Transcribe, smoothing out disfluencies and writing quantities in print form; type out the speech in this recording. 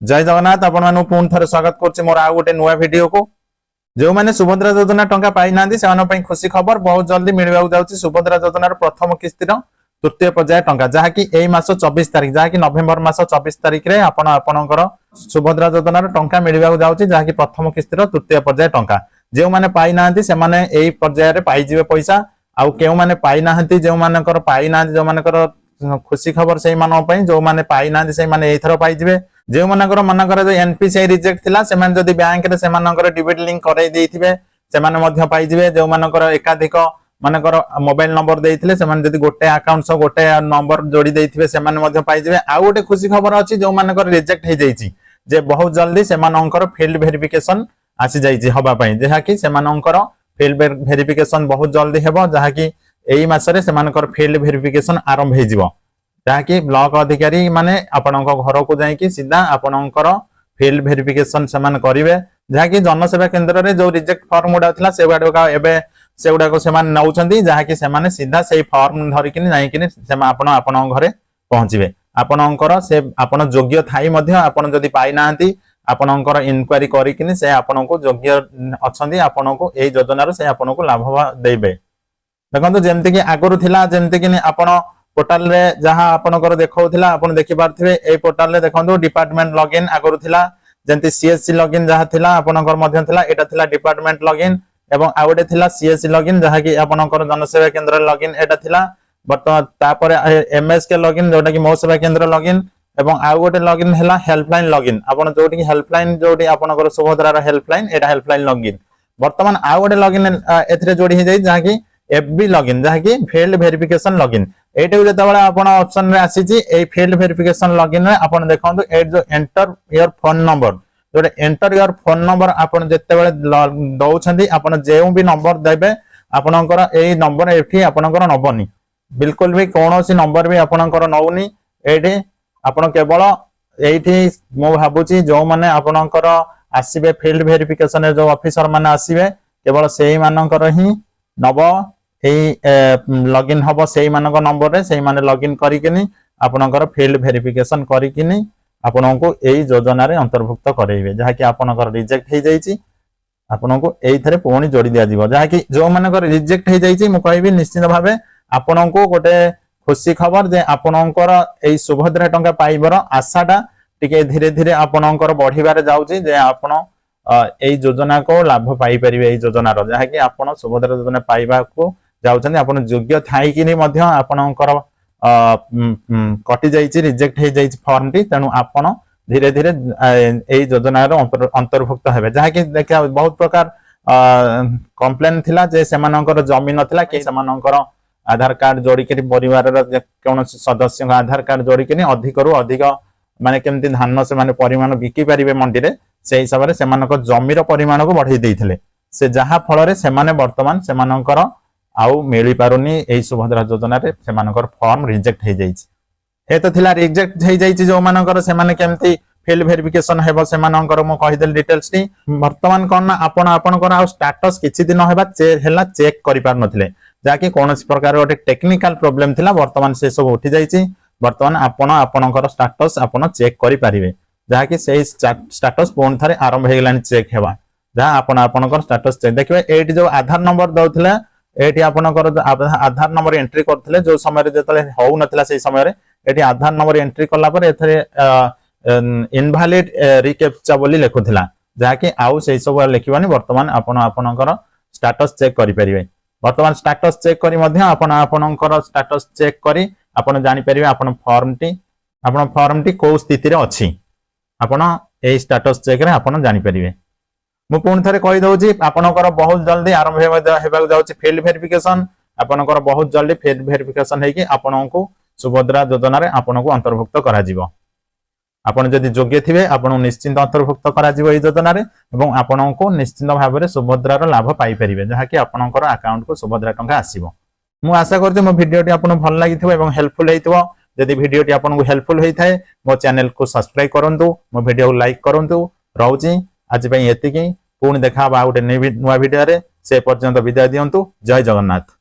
जय जगन्नाथ आपण मानु पुन थरे स्वागत करछि मोर आ गोटे नुवा वीडियो को जो माने सुभद्रा योजना टंका पाई नांदी सेमान पई खुशी खबर बहुत जल्दी मिलबा जाउछि सुभद्रा योजनार प्रथम किस्तीर तृतीय पर्याय टंका जहा कि एई मास 24 तारिख जहा कि नवेम्बर मास 24 तारिख रे आपण आपनकर सुभद्रा योजनार टंका मिलबा जाउछि जहा कि प्रथम किस्तीर तृतीय पर्याय टंका जे माने पाई नांदी से माने एई पर्याय रे पाई जिवे पैसा आउ केउ माने पाई नाहंती जे मानकर पाई नांदी जो मानकर खुशी खबर सेई मानो पई जो माने पाई नांदी सेई माने एथरो पाई जिवे जो मनकर जो एनपीसीआई रिजेक्ट थिला सेमान जदी बैंक रे सेमानकर डिबिट लिंक करै देथिबे सेमान मध्य पाई जिवे जो मनकर एकाधिक मनकर मोबाइल नंबर देथिले सेमान जदी गोटे अकाउंट सो गोटे नंबर जोड़ी देथिबे सेमान मध्य पाई जिवे आ गोटे खुशी खबर अछि जो मनकर रिजेक्ट हे जाईची जे बहुत जल्दी सेमानकर फील्ड वेरिफिकेशन आसी जाईची हबा पई जेहा कि सेमानकर फील्ड वेरिफिकेशन बहुत जल्दी हेबो जहा कि एई मासरे सेमानकर फील्ड वेरिफिकेशन आरंभ हे जिवो ताकि ब्लॉक अधिकारी माने आपनक घर को जाई कि सीधा आपनकर फील्ड वेरिफिकेशन समान करिवे जहा कि जनसेवा केंद्र रे जो रिजेक्ट फॉर्म उडा थिला से गुडा एबे से गुडा को समान नउछंती जहा कि समान सीधा सेही फॉर्म धरि कि जाई कि सेमा आपन घरे पहुंचीबे आपनकर से आपन योग्य थाई मध्ये आपन जदी पाई नांती आपनकर इंक्वायरी करि कि से आपनको योग्य अछंती आपनको एई योजनार से आपनको लाभ देबे देखंतु जेमति कि आगरु थिला जेमति कि आपन पोर्टल रे जहां आपनकर देखौथिला आपन देखि पारथिबे ए पोर्टल रे देखंतु डिपार्टमेंट लॉगिन आगरु थिला जेंति सीएससी लॉगिन जहां थिला आपनकर मध्य थिला एटा थिला डिपार्टमेंट लॉगिन एवं आउडे थिला सीएससी लॉगिन जहां कि आपनकर जनसेवा केंद्र लॉगिन एटा थिला बर्तमान तापरे एमएस के लॉगिन जोटा कि मो सेवा केंद्र लॉगिन एवं आ गोटे लॉगिन हेला हेल्पलाइन लॉगिन आपन जोटी हेल्पलाइन जोटी आपनकर सुभद्रार हेल्पलाइन एटा हेल्पलाइन लॉगिन बर्तमान आ गोटे लॉगिन एथरे जोडी हे जाई जहां कि एफबी लॉगिन जहां कि फील्ड वेरिफिकेशन लॉगिन एटे जेतबेला आपण ऑप्शन रे आसीची ए फील्ड वेरिफिकेशन लॉगिन रे आपण देखंतु ए जो enter your phone number Jote enter your phone number आपण जेतेबेले दउछंती आपण जेउ भी नंबर देबे आपणकर ए नंबर एठी आपणकर नबनी बिल्कुल भी कोनोसी नंबर भी आपणकर नउनी एठी आपण केवल एठी मो भाबुची जो माने आपणकर आसीबे फील्ड वेरिफिकेशन रे जो ऑफिसर माने आसीबे केवल सेही मानकर ही नब लॉगिन हम से नंबर रे से लॉगिन करिकिनी आपनकर फील्ड वेरिफिकेशन करिकिनी आपनको एई योजना रे अंतर्भुक्त करैबे जहा कि आपनकर रिजेक्ट हे जाईची आपनको एई थरे पुणी जोड़ी दिया जीवो जहा कि जो मानकर रिजेक्ट हे जाईची मु कहबी निश्चित भाबे आपनको गोटे खुशी खबर जे आपनकर एई सुभद्रा टंका पाइबर आशाटा टिके धीरे धीरे आपनकर बढ़िबारे जाउची जे आपण एई योजना को लाभ पाई परिबे एई योजना रो जहा कि आपण सुभद्रा योजना पाइबा को जाउछन आपण योग्य थाई कि ମଧ୍ୟ आपणकर कटि जाईची रिजेक्ट हे जाईची फॉर्म टी तनु आपण धीरे धीरे एई योजना रो अंतर्भुक्त हेबे जहा कि देखा बहुत प्रकार कंप्लेन थिला जे सेमानकर जमीन नथिला कि सेमानकर आधार कार्ड जोड़ी के परिवार रो कोन सदस्य आधार कार्ड जोड़ी के अधिक रु अधिक माने केमति धान से माने परिमाण बिकी परिबे मंडी रे से हिसाब रे सेमानकर जमीर परिमाण को बढ़ाई देथिले से जहा फल रे सेमाने वर्तमान सेमानकर आउ मिली पारुनी एई सुभद्रा योजना रे सेमानकर फॉर्म रिजेक्ट हे जाईची ए तो थिला रिजेक्ट हे जाईची जो मानकर सेमाने केमति फील्ड वेरिफिकेशन हेबो सेमानकर मो कहि देल डिटेल्स टी वर्तमान कोन ना आपनकर आ स्टेटस किछि दिन हेबा हेला चेक करि पार नथिले जाकि कोनोसी प्रकार ओटे टेक्निकल प्रॉब्लम थिला वर्तमान से सब उठी जाईची वर्तमान आपनकर स्टेटस आपण चेक करि पारिबे जाकि से स्टेटस पुन थारे आरंभ हे गेलानी चेक हेबा जहा आपनकर स्टेटस चेक देखबे एटी जो आधार नंबर दउथिला एटी आपनकर आधार नंबर एंट्री करथिले जो समय रे जतले होउ नथिला से समय रे एटी आधार नंबर एंट्री करला पर एथरे इनवैलिड रिकैप्चा बोली लेखुथिला जहा कि आउ से सब लेखिबानी वर्तमान आपनकर स्टेटस चेक करि परिबे वर्तमान स्टेटस चेक करी मध्ये आपनकर स्टेटस चेक करी आपण जानि परिबे आपण फॉर्म टी को स्थिति रे अछि आपण ए स्टेटस चेक रे आपण जानि परिबे मु पुन थरे कहि दउची आपनकर बहुत जल्दी आरंभ हेबाक जाउची फील्ड वेरिफिकेशन आपनकर बहुत जल्दी फील्ड वेरिफिकेशन हे कि आपनको सुभद्रा योजना रे आपनको अंतर्भुक्त करा जिवो आपण जदि योग्य थिबे आपण निश्चित अंतर्भुक्त करा जिवो ए योजना रे एवं आपनको निश्चित भाबे रे सुभद्रा रो लाभ पाई परिबे जहा कि आपनकर अकाउंट को सुभद्रा टंका आसीबो मु आशा करते मो वीडियो टी आपन भल लागिथिबो एवं हेल्पफुल हेतिबो जदि वीडियो टी आपनको हेल्पफुल होई थाए मो चैनल को सब्सक्राइब करंतु मो वीडियो को लाइक करंतु रहउची आज पई एतिकी पुणी देखा गोटे नुआ वीडियो रे से पर्यंत विदाय दियंतु जय जगन्नाथ।